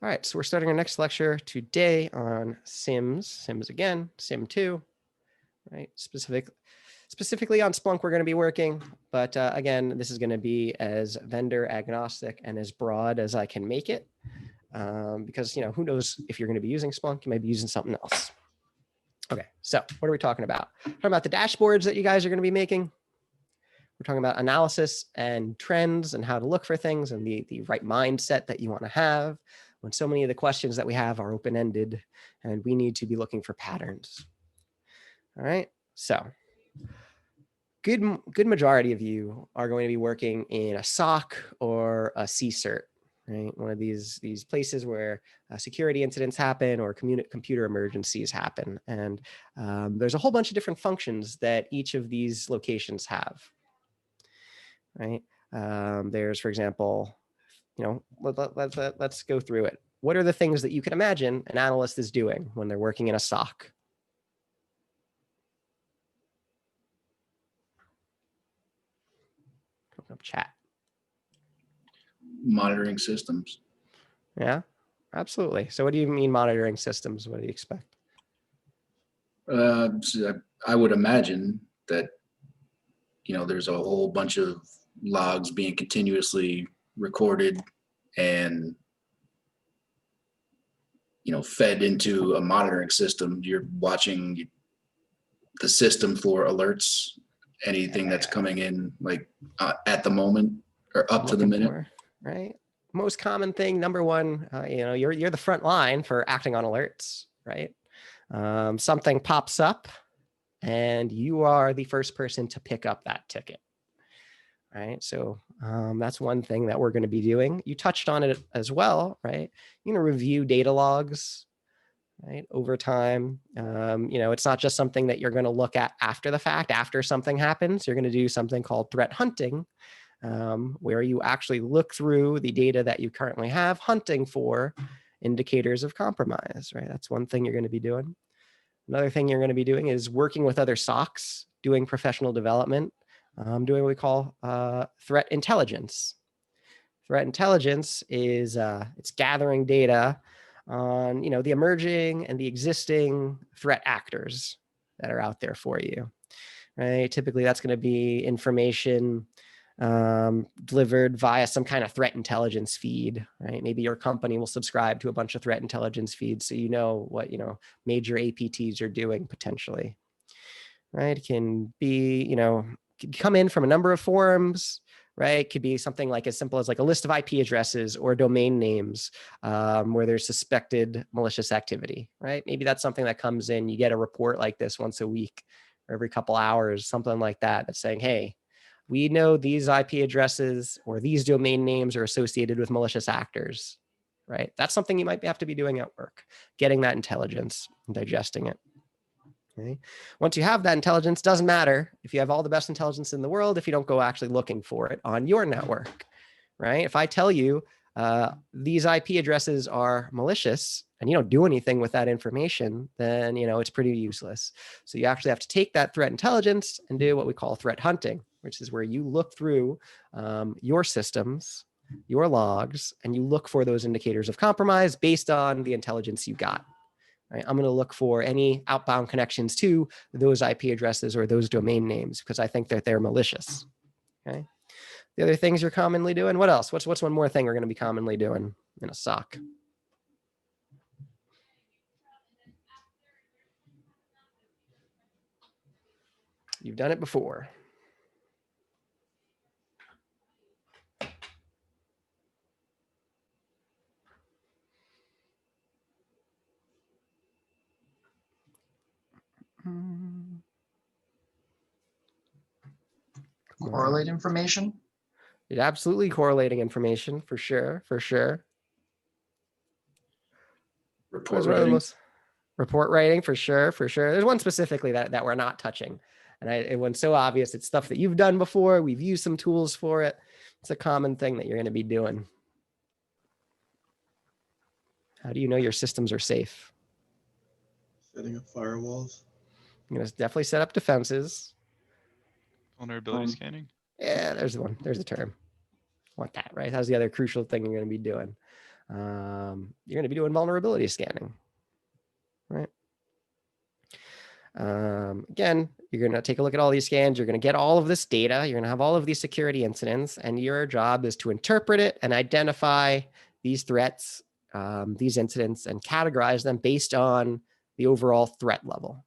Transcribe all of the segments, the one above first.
All right, so we're starting our next lecture today on SIMs again, SIM 2, right? Specifically on Splunk, we're going to be working, but again, this is going to be as vendor agnostic and as broad as I can make it, because who knows if you're going to be using Splunk, you might be using something else. Okay, so what are we talking about? We're talking about the dashboards that you guys are going to be making. We're talking about analysis and trends and how to look for things and the right mindset that you want to have when so many of the questions that we have are open-ended and we need to be looking for patterns. All right, so good majority of you are going to be working in a SOC or a CSIRT, right? One of these places where security incidents happen or computer emergencies happen. And there's a whole bunch of different functions that each of these locations have. Right? There's, for example, let's go through it. What are the things that you can imagine an analyst is doing when they're working in a SOC? Open up chat. Monitoring systems. Yeah, absolutely. So what do you mean monitoring systems? What do you expect? So I would imagine that, there's a whole bunch of logs being continuously recorded and, fed into a monitoring system. You're watching the system for alerts, anything that's coming in at the moment or up to the minute. Right. Most common thing, number one, you're the front line for acting on alerts, right? Something pops up and you are the first person to pick up that ticket. Right. So that's one thing that we're going to be doing. You touched on it as well, right? You're going to review data logs, right? Over time. It's not just something that you're going to look at after the fact, after something happens. You're going to do something called threat hunting, where you actually look through the data that you currently have, hunting for indicators of compromise, right? That's one thing you're going to be doing. Another thing you're going to be doing is working with other SOCs, doing professional development, doing what we call threat intelligence. Threat intelligence is it's gathering data on the emerging and the existing threat actors that are out there for you, right? Typically, that's going to be information delivered via some kind of threat intelligence feed, right? Maybe your company will subscribe to a bunch of threat intelligence feeds, so you know what major APTs are doing potentially, right? It can be could come in from a number of forums, right? It could be something like as simple as like a list of IP addresses or domain names where there's suspected malicious activity, right? Maybe that's something that comes in. You get a report like this once a week or every couple hours, something like that, that's saying, hey, we know these IP addresses or these domain names are associated with malicious actors, right? That's something you might have to be doing at work, getting that intelligence and digesting it. Okay. Once you have that intelligence, doesn't matter if you have all the best intelligence in the world if you don't go actually looking for it on your network, right? If I tell you these IP addresses are malicious and you don't do anything with that information, then it's pretty useless. So you actually have to take that threat intelligence and do what we call threat hunting, which is where you look through your systems, your logs, and you look for those indicators of compromise based on the intelligence you got. Right? I'm going to look for any outbound connections to those IP addresses or those domain names because I think that they're malicious. Okay. The other things you're commonly doing. What else? What's one more thing we're going to be commonly doing in a SOC? You've done it before. Correlate information? It absolutely correlating information for sure. Report writing. Report writing for sure. There's one specifically that we're not touching. And it was so obvious. It's stuff that you've done before. We've used some tools for it. It's a common thing that you're going to be doing. How do you know your systems are safe? Setting up firewalls. I'm going to definitely set up defenses. Vulnerability scanning. Yeah, there's the one. There's the term. Want that, right? That's the other crucial thing you're going to be doing. you're going to be doing vulnerability scanning, right? Again, you're going to take a look at all these scans. You're going to get all of this data. You're going to have all of these security incidents, and your job is to interpret it and identify these threats, these incidents, and categorize them based on the overall threat level,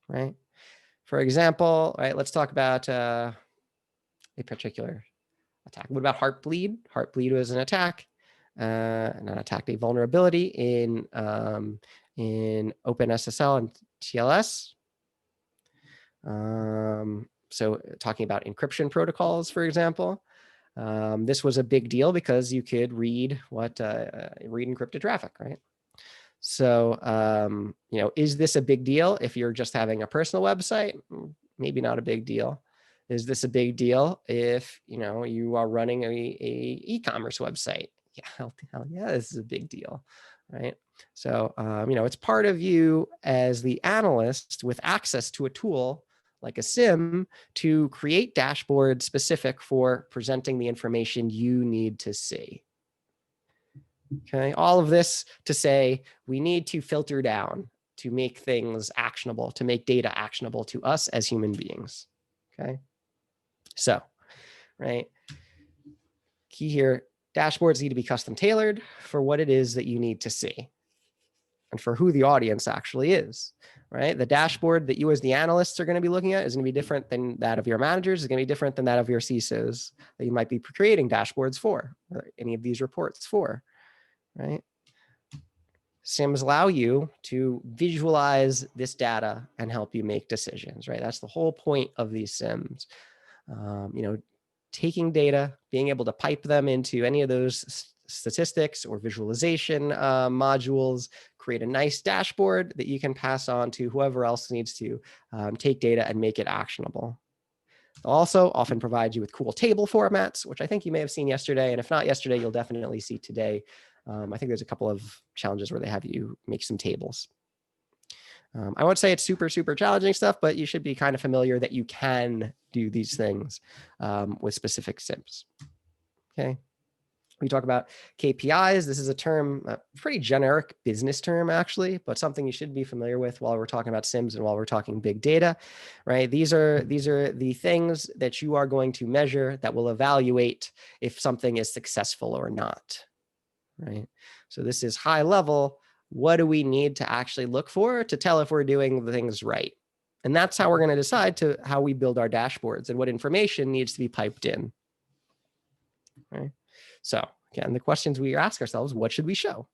right? For example, right, let's talk about a particular attack. What about Heartbleed? Heartbleed was an attack, not attack, a vulnerability in OpenSSL and TLS. So talking about encryption protocols, for example, this was a big deal because you could read encrypted traffic, right? So, is this a big deal if you're just having a personal website? Maybe not a big deal. Is this a big deal if, you are running a e-commerce website? Yeah, hell yeah, this is a big deal, right? So, it's part of you as the analyst with access to a tool like a SIEM to create dashboards specific for presenting the information you need to see. Okay, all of this to say we need to filter down to make things actionable, to make data actionable to us as human beings. Okay, so, right, key here, dashboards need to be custom tailored for what it is that you need to see and for who the audience actually is, right? The dashboard that you as the analysts are going to be looking at is going to be different than that of your managers, is going to be different than that of your CISOs that you might be creating dashboards for, or any of these reports for, right? SIEMs allow you to visualize this data and help you make decisions, right? That's the whole point of these SIEMs. Taking data, being able to pipe them into any of those statistics or visualization modules, create a nice dashboard that you can pass on to whoever else needs to take data and make it actionable. They'll also often provide you with cool table formats, which I think you may have seen yesterday. And if not yesterday, you'll definitely see today. I think there's a couple of challenges where they have you make some tables. I won't say it's super, super challenging stuff, but you should be kind of familiar that you can do these things with specific SIEMs. Okay. We talk about KPIs. This is a term, a pretty generic business term, actually, but something you should be familiar with while we're talking about SIEMs and while we're talking big data, right? These are the things that you are going to measure that will evaluate if something is successful or not, right? So this is high level. What do we need to actually look for to tell if we're doing the things right? And that's how we're going to decide to how we build our dashboards and what information needs to be piped in, right? So again, the questions we ask ourselves, what should we show,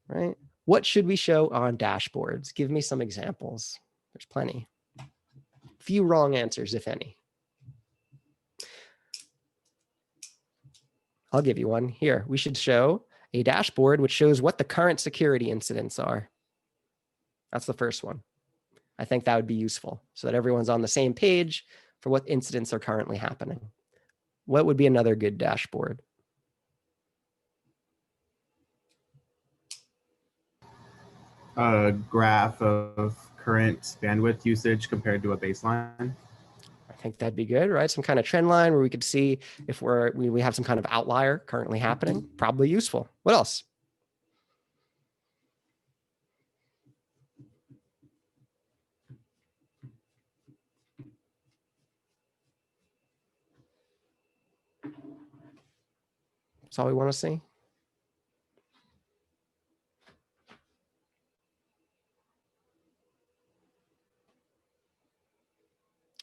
right? What should we show on dashboards? Give me some examples. There's plenty. Few wrong answers, if any. I'll give you one here. We should show a dashboard which shows what the current security incidents are. That's the first one. I think that would be useful so that everyone's on the same page for what incidents are currently happening. What would be another good dashboard? A graph of current bandwidth usage compared to a baseline. I think that'd be good, right? Some kind of trend line where we could see if we have some kind of outlier currently happening. Probably useful. What else? That's all we want to see.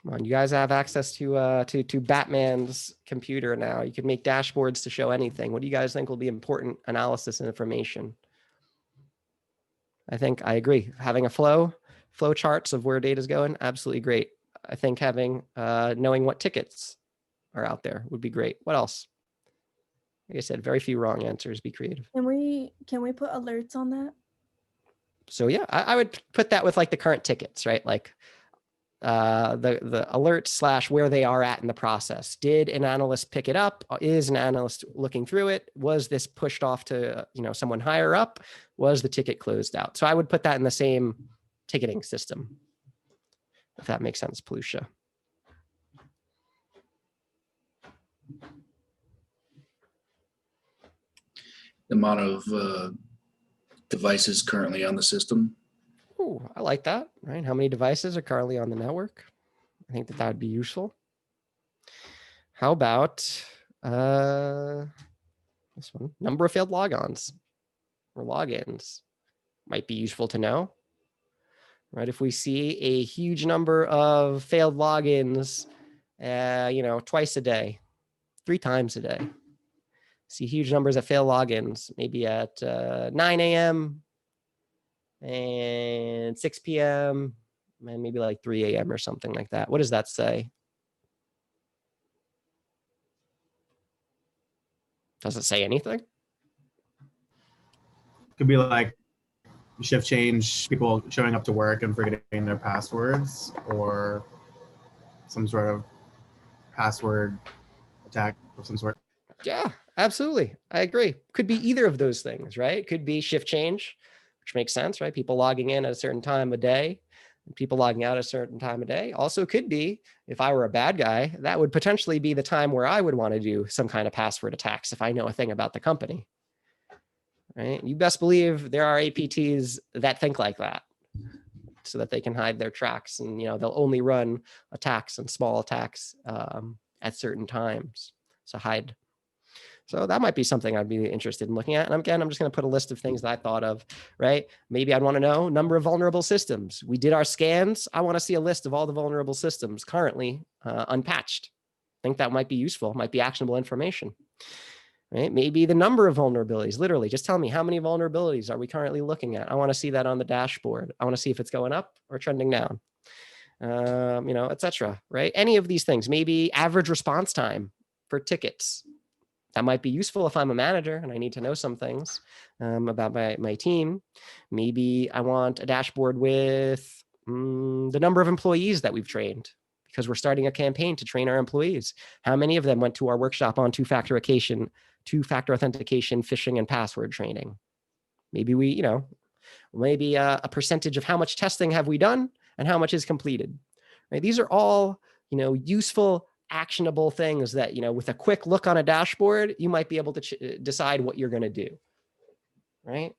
Come on, you guys have access to Batman's computer now. You can make dashboards to show anything. What do you guys think will be important analysis and information? I think I agree. Having a flow charts of where data is going, absolutely great. I think having knowing what tickets are out there would be great. What else? Like I said, very few wrong answers. Be creative. Can we put alerts on that? So yeah, I would put that with like the current tickets, right? Like the alert / where they are at in the process. Did an analyst pick it up? Is an analyst looking through it? Was this pushed off to someone higher up? Was the ticket closed out? So I would put that in the same ticketing system, if that makes sense, Plusha. the amount of devices currently on the system. Ooh, I like that, right? How many devices are currently on the network? I think that would be useful. How about this one? Number of failed logons or logins might be useful to know, right? If we see a huge number of failed logins, twice a day, 3 times a day, see huge numbers of failed logins, maybe at 9 a.m. and 6 p.m. and maybe like 3 a.m. or something like that. What does that say? Does it say anything? Could be like shift change, people showing up to work and forgetting their passwords, or some sort of password attack of some sort. Yeah, absolutely. I agree. Could be either of those things, right? Could be shift change, which makes sense, right? People logging in at a certain time of day, and people logging out at a certain time of day. Also could be, if I were a bad guy, that would potentially be the time where I would want to do some kind of password attacks if I know a thing about the company, right? You best believe there are APTs that think like that so that they can hide their tracks, and, they'll only run attacks and small attacks at certain times. So hide. So that might be something I'd be interested in looking at. And again, I'm just going to put a list of things that I thought of, right? Maybe I'd want to know number of vulnerable systems. We did our scans. I want to see a list of all the vulnerable systems currently unpatched. I think that might be useful, might be actionable information, right? Maybe the number of vulnerabilities, literally just tell me how many vulnerabilities are we currently looking at? I want to see that on the dashboard. I want to see if it's going up or trending down, etc. Right? Any of these things, maybe average response time for tickets. That might be useful if I'm a manager and I need to know some things about my team. Maybe I want a dashboard with the number of employees that we've trained, because we're starting a campaign to train our employees. How many of them went to our workshop on two-factor authentication, phishing, and password training? Maybe maybe a percentage of how much testing have we done and how much is completed. Right? These are all, useful, actionable things that, with a quick look on a dashboard, you might be able to decide what you're going to do. Right?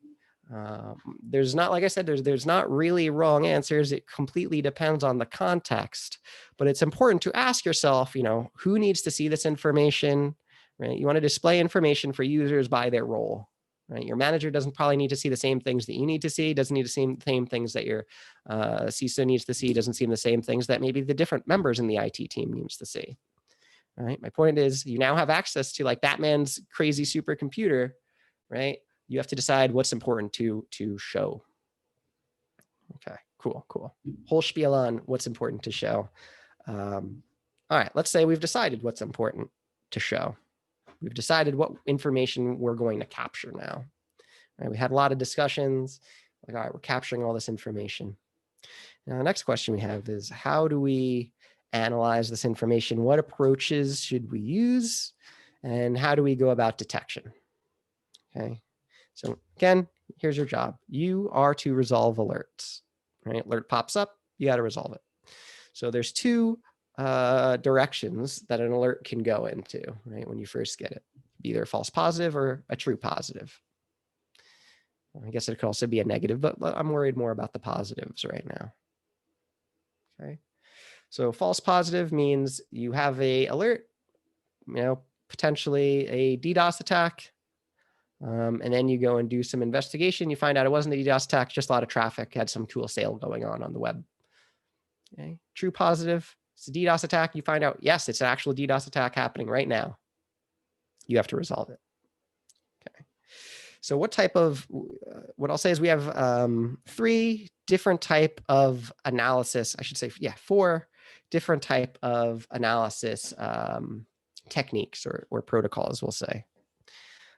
There's not, like I said, there's not really wrong answers. It completely depends on the context, but it's important to ask yourself, who needs to see this information, right? You want to display information for users by their role, right? Your manager doesn't probably need to see the same things that you need to see, doesn't need to see the same things that your CISO needs to see, doesn't see the same things that maybe the different members in the IT team needs to see. All right. My point is, you now have access to like Batman's crazy supercomputer, right? You have to decide what's important to show. Okay, cool. Whole spiel on what's important to show. All right, let's say we've decided what's important to show. We've decided what information we're going to capture now. All right, we had a lot of discussions. Like, all right, we're capturing all this information. Now, the next question we have is, how do we analyze this information? What approaches should we use? And how do we go about detection? Okay. So again, here's your job. You are to resolve alerts, right? Alert pops up, you got to resolve it. So there's 2 directions that an alert can go into, right? When you first get it, either a false positive or a true positive. I guess it could also be a negative, but I'm worried more about the positives right now. Okay. So false positive means you have a alert, potentially a DDoS attack. And then you go and do some investigation. You find out it wasn't a DDoS attack, just a lot of traffic, had some cool sale going on the web. Okay. True positive, it's a DDoS attack. You find out, yes, it's an actual DDoS attack happening right now. You have to resolve it. Okay. So what I'll say is we have 3 different type of analysis. I should say, 4 different type of analysis techniques or protocols, we'll say.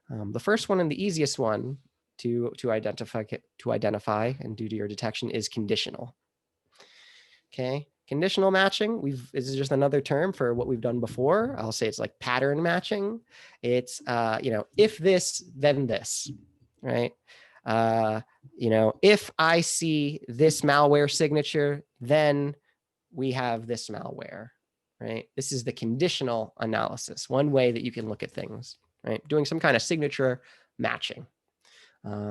The first one and the easiest one to identify and do to your detection is conditional. Okay, conditional matching. This is just another term for what we've done before. I'll say it's like pattern matching. It's if this, then this, right? If I see this malware signature, then we have this malware, right? This is the conditional analysis. One way that you can look at things. Right? Doing some kind of signature matching.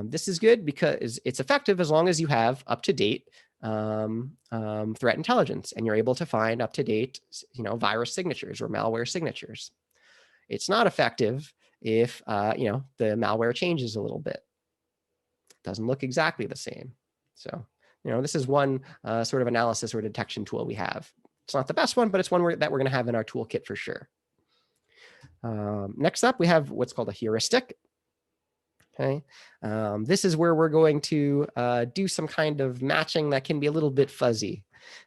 This is good because it's effective as long as you have up-to-date threat intelligence and you're able to find up-to-date, virus signatures or malware signatures. It's not effective if, the malware changes a little bit. It doesn't look exactly the same. So, this is one sort of analysis or detection tool we have. It's not the best one, but it's one that we're going to have in our toolkit for sure. Next up, we have what's called a heuristic. Okay, this is where we're going to do some kind of matching that can be a little bit fuzzy.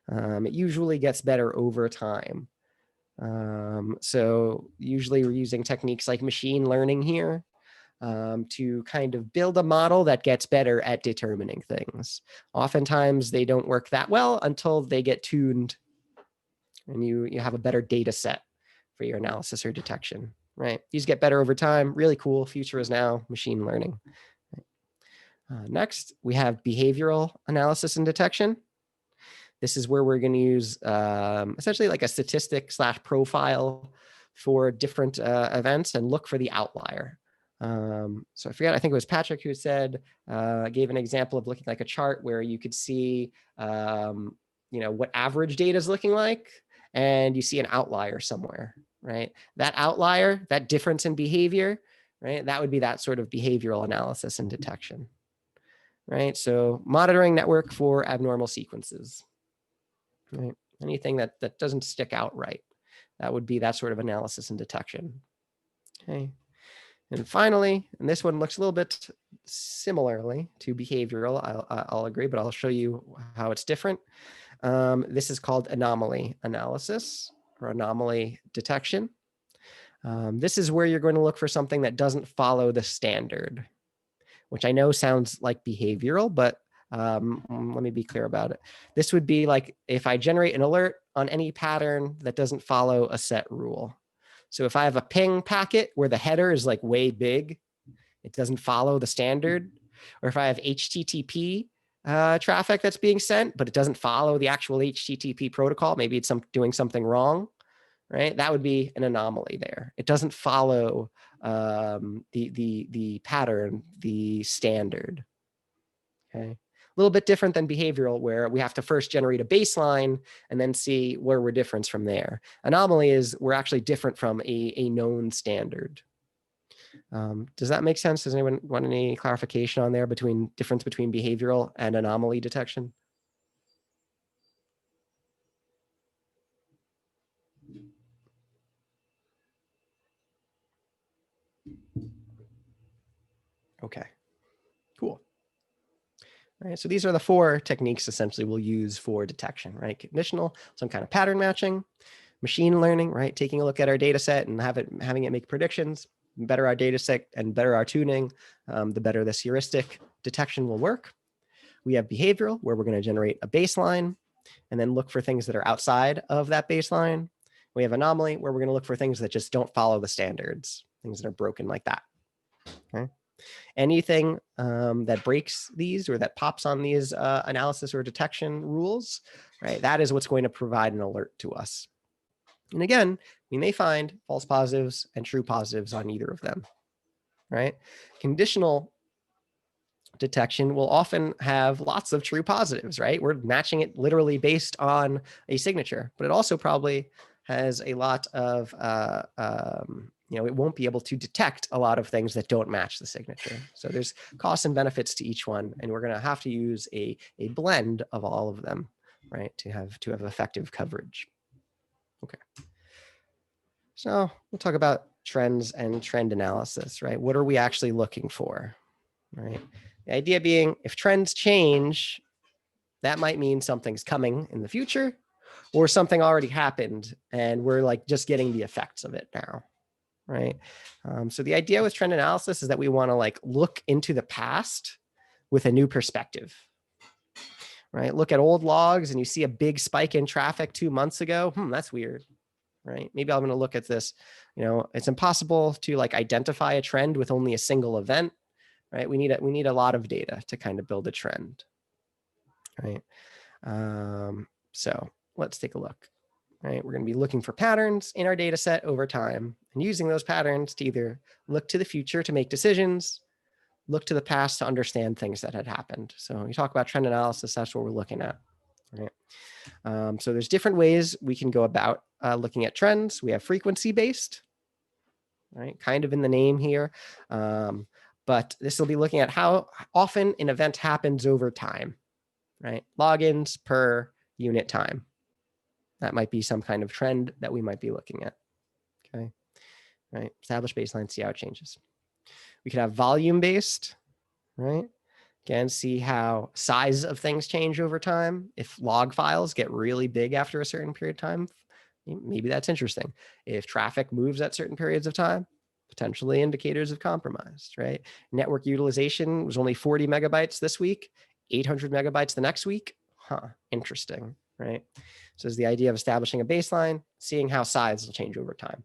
It usually gets better over time. So usually we're using techniques like machine learning here to kind of build a model that gets better at determining things. Oftentimes they don't work that well until they get tuned and you have a better data set for your analysis or detection. Right? These get better over time. Really cool. Future is now. Machine learning. Next, we have behavioral analysis and detection. This is where we're going to use essentially like a statistic / profile for different events and look for the outlier. So I forget, I think it was Patrick who said, gave an example of looking like a chart where you could see, what average data is looking like, and you see an outlier somewhere. Right? That outlier, that difference in behavior, right? That would be that sort of behavioral analysis and detection, right? So monitoring network for abnormal sequences, right? Anything that doesn't stick out right, that would be that sort of analysis and detection. Okay. And finally, and this one looks a little bit similarly to behavioral, I'll agree, but I'll show you how it's different. This is called anomaly analysis or anomaly detection. This is where you're going to look for something that doesn't follow the standard, which I know sounds like behavioral, but let me be clear about it. This would be like if I generate an alert on any pattern that doesn't follow a set rule. So if I have a ping packet where the header is like way big, it doesn't follow the standard, or if I have HTTP traffic that's being sent, but it doesn't follow the actual HTTP protocol, maybe it's doing something wrong, right? That would be an anomaly there. It doesn't follow the pattern, the standard. Okay, a little bit different than behavioral, where we have to first generate a baseline and then see where we're different from there. Anomaly is we're actually different from a known standard. Does that make sense? Does anyone want any clarification on there difference between behavioral and anomaly detection? Okay, cool. All right, so these are the 4 techniques essentially we'll use for detection, right? Conditional, some kind of pattern matching, machine learning, right? Taking a look at our data set and having it make predictions. The better our data set and better our tuning, the better this heuristic detection will work. We have behavioral, where we're going to generate a baseline and then look for things that are outside of that baseline. We have anomaly, where we're going to look for things that just don't follow the standards, things that are broken like that. Okay. Anything that breaks these or that pops on these analysis or detection rules, right? That is what's going to provide an alert to us. And again, we may find false positives and true positives on either of them, right? Conditional detection will often have lots of true positives, right? We're matching it literally based on a signature, but it also probably has a lot of, it won't be able to detect a lot of things that don't match the signature. So there's costs and benefits to each one, and we're going to have to use a blend of all of them, right, to have effective coverage. Okay. So we'll talk about trends and trend analysis, right? What are we actually looking for, right? The idea being, if trends change, that might mean something's coming in the future, or something already happened and we're like just getting the effects of it now, right? So the idea with trend analysis is that we want to like look into the past with a new perspective, right? Look at old logs and you see a big spike in traffic 2 months ago. That's weird, right? Maybe I'm going to look at this. It's impossible to like identify a trend with only a single event, right? We need a lot of data to kind of build a trend, right? So let's take a look. Right, we're going to be looking for patterns in our data set over time and using those patterns to either look to the future to make decisions look to the past to understand things that had happened. So when we talk about trend analysis, that's what we're looking at. Right. So there's different ways we can go about looking at trends. We have frequency based, right? Kind of in the name here. But this will be looking at how often an event happens over time, right? Logins per unit time. That might be some kind of trend that we might be looking at. Okay. Right. Establish baseline, see how it changes. We could have volume based, right? Again, see how size of things change over time. If log files get really big after a certain period of time, maybe that's interesting. If traffic moves at certain periods of time, potentially indicators of compromise, right? Network utilization was only 40 megabytes this week, 800 megabytes the next week. Interesting, right? So is the idea of establishing a baseline, seeing how size will change over time.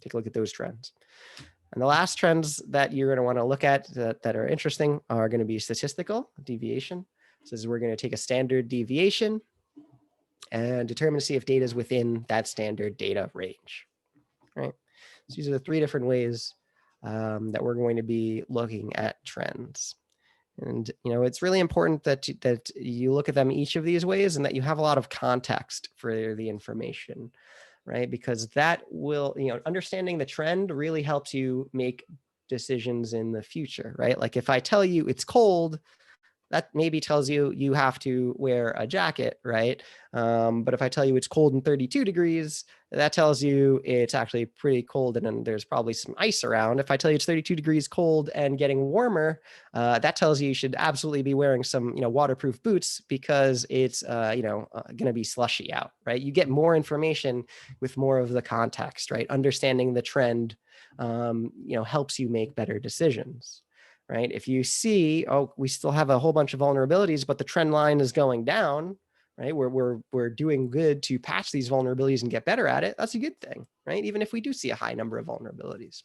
Take a look at those trends. And the last trends that you're going to want to look at that are interesting are going to be statistical deviation. So we're going to take a standard deviation and determine to see if data is within that standard data range, right? So these are the 3 different ways that we're going to be looking at trends. And, it's really important that you look at them each of these ways and that you have a lot of context for the information, right? Because that will, understanding the trend really helps you make decisions in the future, right? Like if I tell you it's cold, that maybe tells you you have to wear a jacket, right? But if I tell you it's cold and 32 degrees, that tells you it's actually pretty cold and then there's probably some ice around. If I tell you it's 32 degrees cold and getting warmer, that tells you should absolutely be wearing some, waterproof boots because it's, going to be slushy out, right? You get more information with more of the context, right? Understanding the trend, helps you make better decisions. Right? If you see, we still have a whole bunch of vulnerabilities, but the trend line is going down, right? We're doing good to patch these vulnerabilities and get better at it. That's a good thing, right? Even if we do see a high number of vulnerabilities.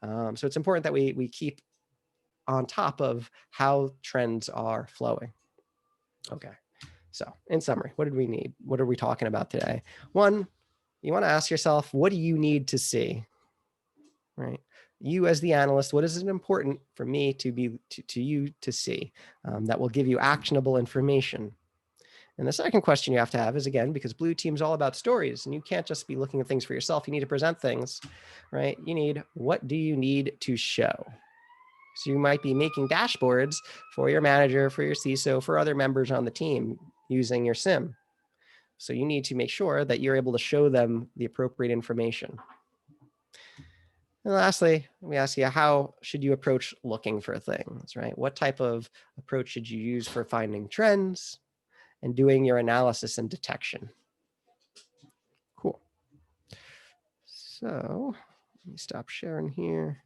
So it's important that we keep on top of how trends are flowing. Okay. So in summary, what did we need? What are we talking about today? One, you want to ask yourself, what do you need to see? Right? You as the analyst, what is it important for me to you to see that will give you actionable information? And the second question you have to have is, again, because Blue Team's all about stories and you can't just be looking at things for yourself. You need to present things, right? You need, what do you need to show? So you might be making dashboards for your manager, for your CISO, for other members on the team using your SIEM. So you need to make sure that you're able to show them the appropriate information. And lastly, we ask you, how should you approach looking for things, right? What type of approach should you use for finding trends and doing your analysis and detection? Cool. So let me stop sharing here.